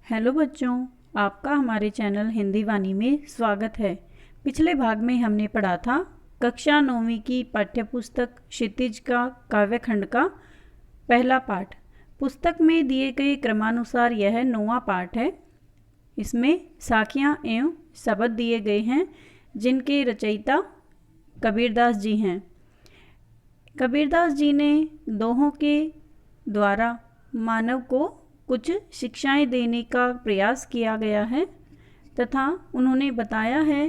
Hello बच्चों, आपका हमारे चैनल हिंदी वाणी में स्वागत है। पिछले भाग में हमने पढ़ा था कक्षा 9वीं की पाठ्यपुस्तक क्षितिज का काव्यखंड का पहला पाठ। पुस्तक में दिए गए क्रमानुसार यह 9वां पाठ है। इसमें साखियाँ एवं शब्द दिए गए हैं जिनके रचयिता कबीरदास जी हैं। कबीरदास जी ने दोहों के द्वारा मानव को कुछ शिक्षाएं देने का प्रयास किया गया है तथा उन्होंने बताया है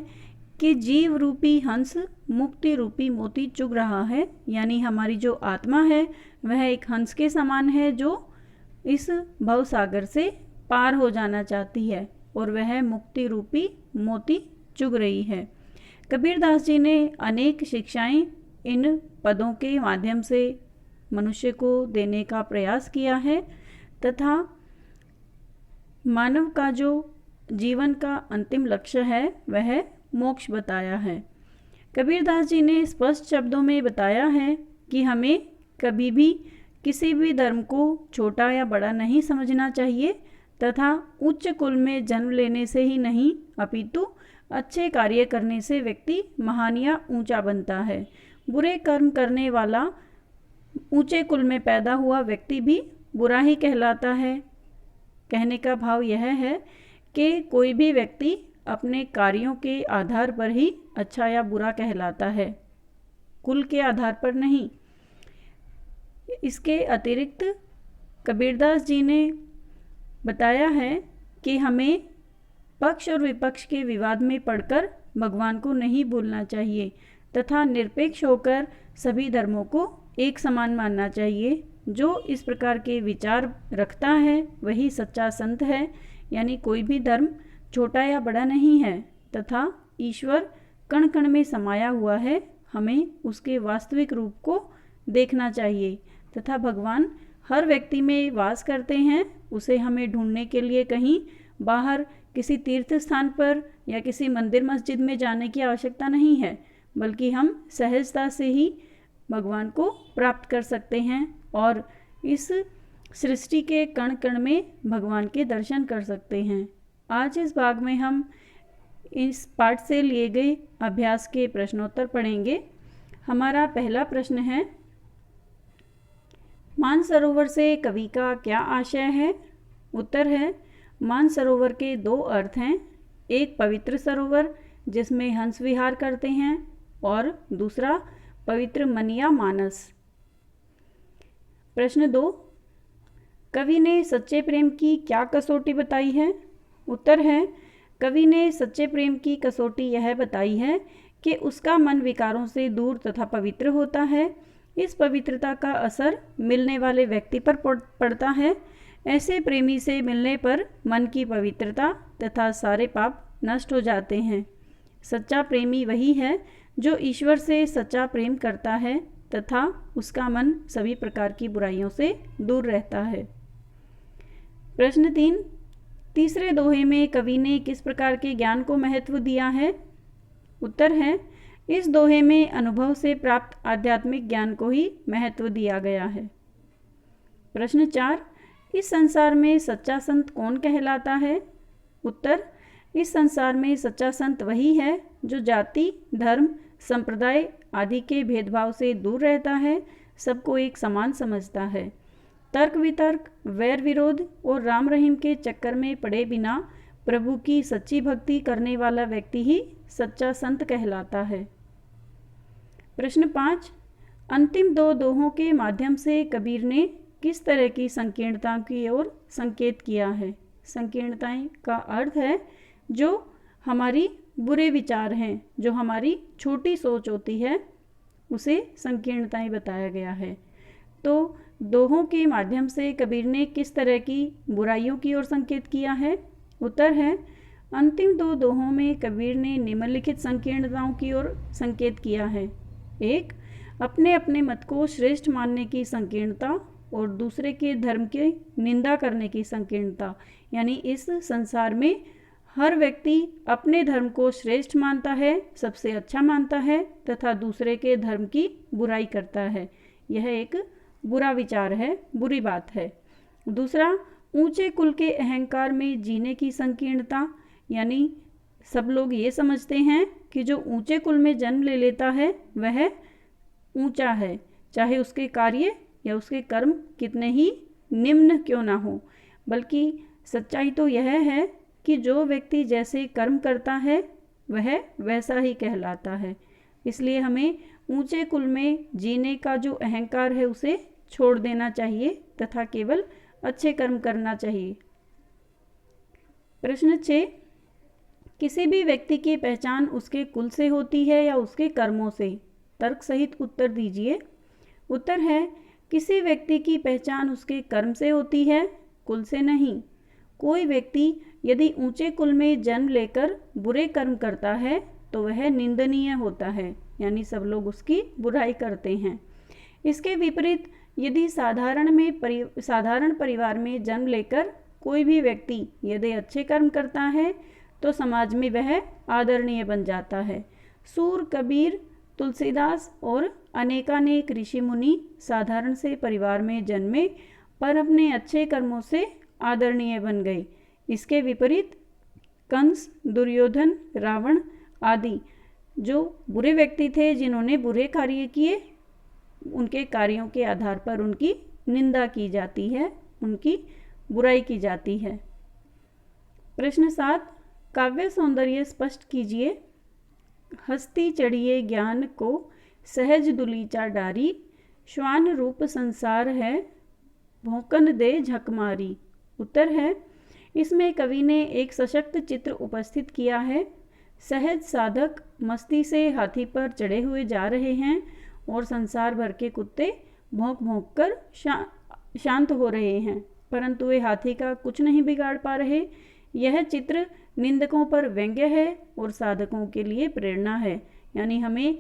कि जीव रूपी हंस मुक्ति रूपी मोती चुग रहा है, यानी हमारी जो आत्मा है वह एक हंस के समान है जो इस भव सागर से पार हो जाना चाहती है और वह मुक्ति रूपी मोती चुग रही है। कबीरदास जी ने अनेक शिक्षाएं इन पदों के माध्यम से मनुष्य को देने का प्रयास किया है तथा मानव का जो जीवन का अंतिम लक्ष्य है वह मोक्ष बताया है। कबीरदास जी ने स्पष्ट शब्दों में बताया है कि हमें कभी भी किसी भी धर्म को छोटा या बड़ा नहीं समझना चाहिए तथा उच्च कुल में जन्म लेने से ही नहीं अपितु अच्छे कार्य करने से व्यक्ति महान या ऊंचा बनता है। बुरे कर्म करने वाला ऊंचे कुल में पैदा हुआ व्यक्ति भी बुरा ही कहलाता है। कहने का भाव यह है कि कोई भी व्यक्ति अपने कार्यों के आधार पर ही अच्छा या बुरा कहलाता है, कुल के आधार पर नहीं। इसके अतिरिक्त कबीरदास जी ने बताया है कि हमें पक्ष और विपक्ष के विवाद में पड़कर भगवान को नहीं भूलना चाहिए तथा निरपेक्ष होकर सभी धर्मों को एक समान मानना चाहिए। जो इस प्रकार के विचार रखता है वही सच्चा संत है, यानी कोई भी धर्म छोटा या बड़ा नहीं है तथा ईश्वर कण कण में समाया हुआ है। हमें उसके वास्तविक रूप को देखना चाहिए तथा भगवान हर व्यक्ति में वास करते हैं। उसे हमें ढूंढने के लिए कहीं बाहर किसी तीर्थ स्थान पर या किसी मंदिर मस्जिद में जाने की आवश्यकता नहीं है, बल्कि हम सहजता से ही भगवान को प्राप्त कर सकते हैं और इस सृष्टि के कण कण में भगवान के दर्शन कर सकते हैं। आज इस भाग में हम इस पाठ से लिए गए अभ्यास के प्रश्नोत्तर पढ़ेंगे। हमारा पहला प्रश्न है, मानसरोवर से कवि का क्या आशय है? उत्तर है, मानसरोवर के दो अर्थ हैं। एक पवित्र सरोवर जिसमें हंस विहार करते हैं और दूसरा पवित्र मन या मानस। प्रश्न 2, कवि ने सच्चे प्रेम की क्या कसौटी बताई है? उत्तर है, कवि ने सच्चे प्रेम की कसौटी यह बताई है कि उसका मन विकारों से दूर तथा पवित्र होता है। इस पवित्रता का असर मिलने वाले व्यक्ति पर पड़ता है। ऐसे प्रेमी से मिलने पर मन की पवित्रता तथा सारे पाप नष्ट हो जाते हैं। सच्चा प्रेमी वही है जो ईश्वर से सच्चा प्रेम करता है तथा उसका मन सभी प्रकार की बुराइयों से दूर रहता है। प्रश्न 3, तीसरे दोहे में कवि ने किस प्रकार के ज्ञान को महत्व दिया है? उत्तर है, इस दोहे में अनुभव से प्राप्त आध्यात्मिक ज्ञान को ही महत्व दिया गया है। प्रश्न 4, इस संसार में सच्चा संत कौन कहलाता है? उत्तर, इस संसार में सच्चा संत वही है जो जाति, धर्म, संप्रदाय आदि के भेदभाव से दूर रहता है, सबको एक समान समझता है। तर्क वितर्क, वैर विरोध और राम रहीम के चक्कर में पड़े बिना प्रभु की सच्ची भक्ति करने वाला व्यक्ति ही सच्चा संत कहलाता है। प्रश्न 5, अंतिम दो दोहों के माध्यम से कबीर ने किस तरह की संकीर्णता की ओर संकेत किया है? संकीर्णताएं का अर्थ है जो हमारी बुरे विचार हैं, जो हमारी छोटी सोच होती है, उसे संकीर्णताएं बताया गया है। तो दोहों के माध्यम से कबीर ने किस तरह की बुराइयों की ओर संकेत किया है? उत्तर है, अंतिम दो दोहों में कबीर ने निम्नलिखित संकीर्णताओं की ओर संकेत किया है। एक, अपने अपने मत को श्रेष्ठ मानने की संकीर्णता और दूसरे के धर्म की निंदा करने की संकीर्णता, यानी इस संसार में हर व्यक्ति अपने धर्म को श्रेष्ठ मानता है, सबसे अच्छा मानता है तथा दूसरे के धर्म की बुराई करता है। यह एक बुरा विचार है, बुरी बात है। दूसरा, ऊंचे कुल के अहंकार में जीने की संकीर्णता, यानी सब लोग ये समझते हैं कि जो ऊंचे कुल में जन्म ले लेता है वह ऊंचा है, चाहे उसके कार्य या उसके कर्म कितने ही निम्न क्यों ना हो। बल्कि सच्चाई तो यह है कि जो व्यक्ति जैसे कर्म करता है वह वैसा ही कहलाता है। इसलिए हमें ऊंचे कुल में जीने का जो अहंकार है उसे छोड़ देना चाहिए तथा केवल अच्छे कर्म करना चाहिए। प्रश्न 6, किसी भी व्यक्ति की पहचान उसके कुल से होती है या उसके कर्मों से? तर्क सहित उत्तर दीजिए। उत्तर है, किसी व्यक्ति की पहचान उसके कर्म से होती है, कुल से नहीं। कोई व्यक्ति यदि ऊंचे कुल में जन्म लेकर बुरे कर्म करता है तो वह निंदनीय होता है, यानी सब लोग उसकी बुराई करते हैं। इसके विपरीत यदि साधारण परिवार में जन्म लेकर कोई भी व्यक्ति यदि अच्छे कर्म करता है तो समाज में वह आदरणीय बन जाता है। सूर, कबीर, तुलसीदास और अनेकानेक ऋषि मुनि साधारण से परिवार में जन्मे पर अपने अच्छे कर्मों से आदरणीय बन गए। इसके विपरीत कंस, दुर्योधन, रावण आदि जो बुरे व्यक्ति थे जिन्होंने बुरे कार्य किए, उनके कार्यों के आधार पर उनकी निंदा की जाती है, उनकी बुराई की जाती है। प्रश्न 7, काव्य सौंदर्य स्पष्ट कीजिए। हस्ती चढ़िए ज्ञान को सहज दुलीचा डारी, श्वान रूप संसार है भौंकन दे झकमारी। उत्तर है, इसमें कवि ने एक सशक्त चित्र उपस्थित किया है। सहज साधक मस्ती से हाथी पर चढ़े हुए जा रहे हैं और संसार भर के कुत्ते भौंक भौंक कर शांत हो रहे हैं, परंतु वे हाथी का कुछ नहीं बिगाड़ पा रहे। यह चित्र निंदकों पर व्यंग्य है और साधकों के लिए प्रेरणा है, यानी हमें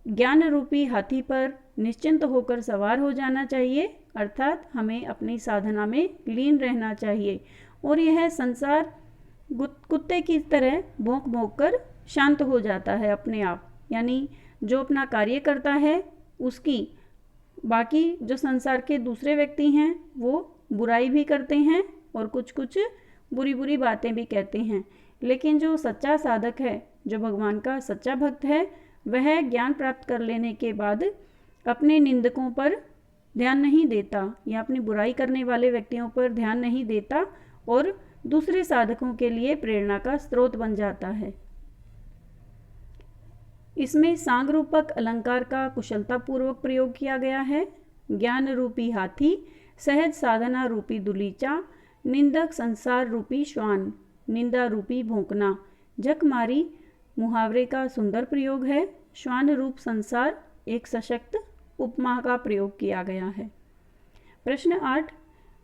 ज्ञान रूपी हाथी पर निश्चिंत होकर सवार हो जाना चाहिए, अर्थात हमें अपनी साधना में लीन रहना चाहिए और यह संसार कुत्ते की तरह भौंक भौंक कर शांत हो जाता है अपने आप। यानी जो अपना कार्य करता है उसकी बाकी जो संसार के दूसरे व्यक्ति हैं वो बुराई भी करते हैं और कुछ कुछ बुरी बुरी बातें भी कहते हैं, लेकिन जो सच्चा साधक है, जो भगवान का सच्चा भक्त है, वह ज्ञान प्राप्त कर लेने के बाद अपने निंदकों पर ध्यान नहीं देता या अपनी बुराई करने वाले व्यक्तियों पर ध्यान नहीं देता और दूसरे साधकों के लिए प्रेरणा का स्रोत बन जाता है। इसमें सांग रूपक अलंकार का कुशलतापूर्वक प्रयोग किया गया है। ज्ञान रूपी हाथी, सहज साधना रूपी दुलीचा, निंदक संसार रूपी श्वान, निंदा रूपी भौंकना, झकमारी मुहावरे का सुंदर प्रयोग है। श्वान रूप संसार एक सशक्त उपमा का प्रयोग किया गया है। प्रश्न 8,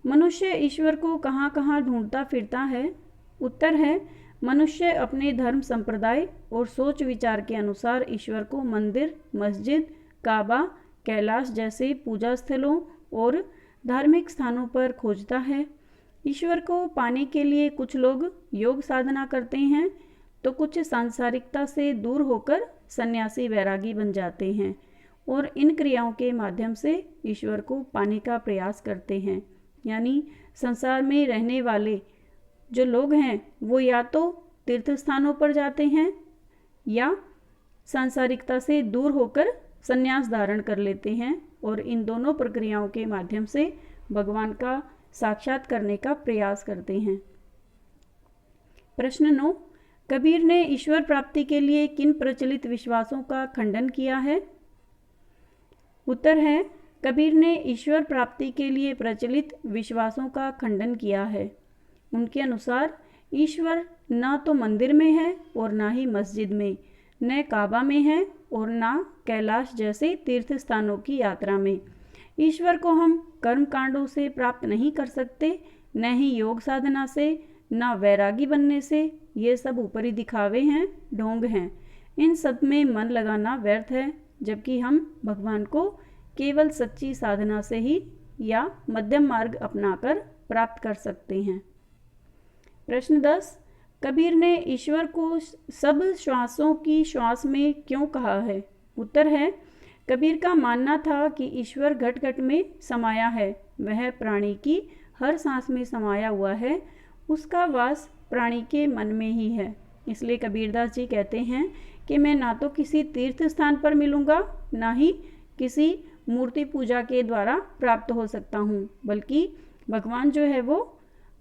मनुष्य ईश्वर को कहाँ कहाँ ढूंढता फिरता है? उत्तर है, मनुष्य अपने धर्म संप्रदाय और सोच विचार के अनुसार ईश्वर को मंदिर, मस्जिद, काबा, कैलाश जैसे पूजा स्थलों और धार्मिक स्थानों पर खोजता है। ईश्वर को पाने के लिए कुछ लोग योग साधना करते हैं तो कुछ सांसारिकता से दूर होकर सन्यासी वैरागी बन जाते हैं और इन क्रियाओं के माध्यम से ईश्वर को पाने का प्रयास करते हैं। यानी संसार में रहने वाले जो लोग हैं वो या तो तीर्थ स्थानों पर जाते हैं या सांसारिकता से दूर होकर संन्यास धारण कर लेते हैं और इन दोनों प्रक्रियाओं के माध्यम से भगवान का साक्षात करने का प्रयास करते हैं। प्रश्न 9, कबीर ने ईश्वर प्राप्ति के लिए किन प्रचलित विश्वासों का खंडन किया है? उत्तर है, कबीर ने ईश्वर प्राप्ति के लिए प्रचलित विश्वासों का खंडन किया है। उनके अनुसार ईश्वर न तो मंदिर में है और ना ही मस्जिद में, न काबा में है और ना कैलाश जैसे तीर्थ स्थानों की यात्रा में। ईश्वर को हम कर्म कांडों से प्राप्त नहीं कर सकते, न ही योग साधना से, न वैरागी बनने से। ये सब ऊपरी दिखावे हैं, ढोंग हैं। इन सब में मन लगाना व्यर्थ है, जबकि हम भगवान को केवल सच्ची साधना से ही या मध्यम मार्ग अपनाकर प्राप्त कर सकते हैं। प्रश्न 10, कबीर ने ईश्वर को सब श्वासों की श्वास में क्यों कहा है? उत्तर है, कबीर का मानना था कि ईश्वर घट घट में समाया है, वह प्राणी की हर सांस में समाया हुआ है, उसका वास प्राणी के मन में ही है। इसलिए कबीरदास जी कहते हैं कि मैं ना तो किसी तीर्थ स्थान पर मिलूँगा, ना ही किसी मूर्ति पूजा के द्वारा प्राप्त हो सकता हूँ, बल्कि भगवान जो है वो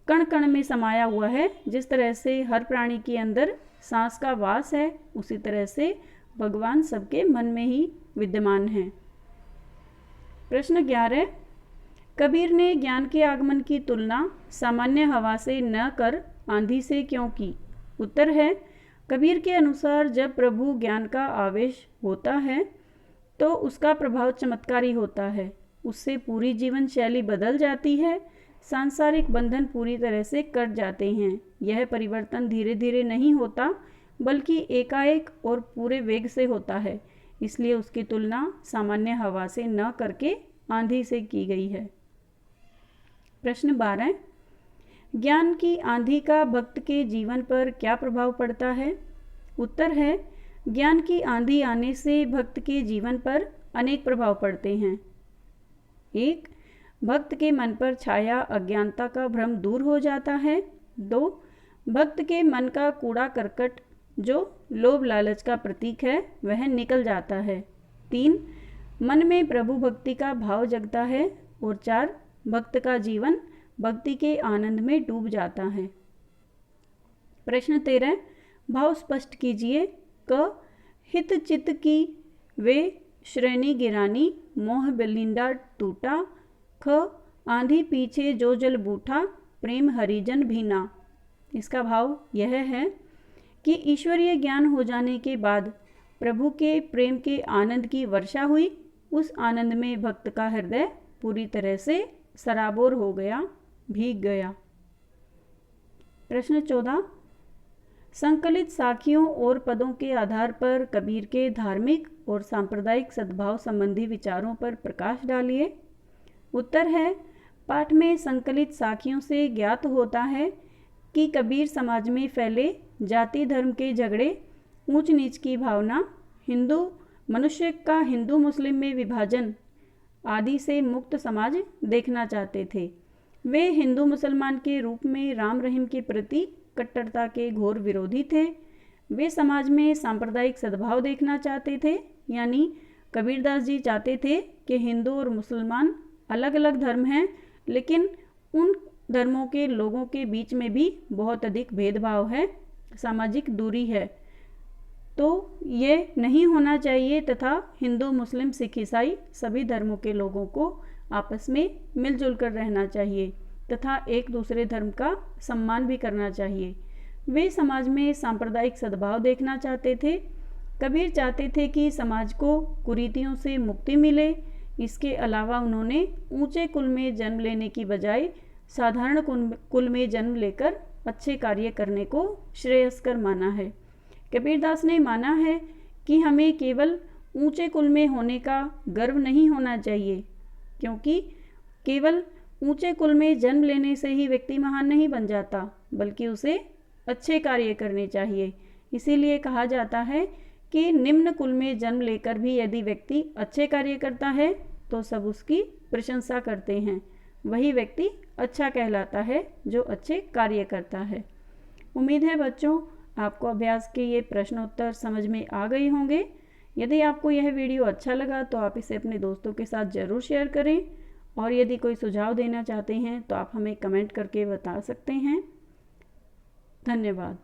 कण कण में समाया हुआ है। जिस तरह से हर प्राणी के अंदर सांस का वास है, उसी तरह से भगवान सबके मन में ही विद्यमान है। प्रश्न 11, कबीर ने ज्ञान के आगमन की तुलना सामान्य हवा से न कर आंधी से क्यों की? उत्तर है, कबीर के अनुसार जब प्रभु ज्ञान का आवेश होता है तो उसका प्रभाव चमत्कारी होता है, उससे पूरी जीवन शैली बदल जाती है, सांसारिक बंधन पूरी तरह से कट जाते हैं। यह परिवर्तन धीरे धीरे नहीं होता, बल्कि एकाएक और पूरे वेग से होता है। इसलिए उसकी तुलना सामान्य हवा से न करके आंधी से की गई है। प्रश्न 12, ज्ञान की आंधी का भक्त के जीवन पर क्या प्रभाव पड़ता है? उत्तर है, ज्ञान की आंधी आने से भक्त के जीवन पर अनेक प्रभाव पड़ते हैं। 1, भक्त के मन पर छाया अज्ञानता का भ्रम दूर हो जाता है। 2, भक्त के मन का कूड़ा करकट जो लोभ लालच का प्रतीक है वह निकल जाता है। 3, मन में प्रभु भक्ति का भाव जगता है। और 4, भक्त का जीवन भक्ति के आनंद में डूब जाता है। प्रश्न 13, भाव स्पष्ट कीजिए। क, हित चित्त की वे श्रेणी गिरानी, मोह बिलिंदा टूटा। ख, आंधी पीछे जो जल बूठा, प्रेम हरिजन भीना। इसका भाव यह है कि ईश्वरीय ज्ञान हो जाने के बाद प्रभु के प्रेम के आनंद की वर्षा हुई। उस आनंद में भक्त का हृदय पूरी तरह से सराबोर हो गया, भीग गया। प्रश्न 14, संकलित साखियों और पदों के आधार पर कबीर के धार्मिक और सांप्रदायिक सद्भाव संबंधी विचारों पर प्रकाश डालिए। उत्तर है, पाठ में संकलित साखियों से ज्ञात होता है कि कबीर समाज में फैले जाति धर्म के झगड़े, ऊंच नीच की भावना, हिंदू मनुष्य का हिंदू मुस्लिम में विभाजन आदि से मुक्त समाज देखना चाहते थे। वे हिंदू मुसलमान के रूप में राम रहीम के प्रति कट्टरता के घोर विरोधी थे। वे समाज में सांप्रदायिक सद्भाव देखना चाहते थे, यानी कबीरदास जी चाहते थे कि हिंदू और मुसलमान अलग अलग धर्म हैं, लेकिन उन धर्मों के लोगों के बीच में भी बहुत अधिक भेदभाव है, सामाजिक दूरी है, तो ये नहीं होना चाहिए तथा हिंदू मुस्लिम सिख ईसाई सभी धर्मों के लोगों को आपस में मिलजुल कर रहना चाहिए तथा एक दूसरे धर्म का सम्मान भी करना चाहिए। वे समाज में सांप्रदायिक सद्भाव देखना चाहते थे। कबीर चाहते थे कि समाज को कुरीतियों से मुक्ति मिले। इसके अलावा उन्होंने ऊंचे कुल में जन्म लेने की बजाय साधारण कुल में जन्म लेकर अच्छे कार्य करने को श्रेयस्कर माना है। कबीरदास ने माना है कि हमें केवल ऊंचे कुल में होने का गर्व नहीं होना चाहिए, क्योंकि केवल ऊंचे कुल में जन्म लेने से ही व्यक्ति महान नहीं बन जाता, बल्कि उसे अच्छे कार्य करने चाहिए। इसीलिए कहा जाता है कि निम्न कुल में जन्म लेकर भी यदि व्यक्ति अच्छे कार्य करता है तो सब उसकी प्रशंसा करते हैं। वही व्यक्ति अच्छा कहलाता है जो अच्छे कार्य करता है। उम्मीद है बच्चों आपको अभ्यास के ये प्रश्नोत्तर समझ में आ गए होंगे। यदि आपको यह वीडियो अच्छा लगा तो आप इसे अपने दोस्तों के साथ ज़रूर शेयर करें, और यदि कोई सुझाव देना चाहते हैं तो आप हमें कमेंट करके बता सकते हैं। धन्यवाद।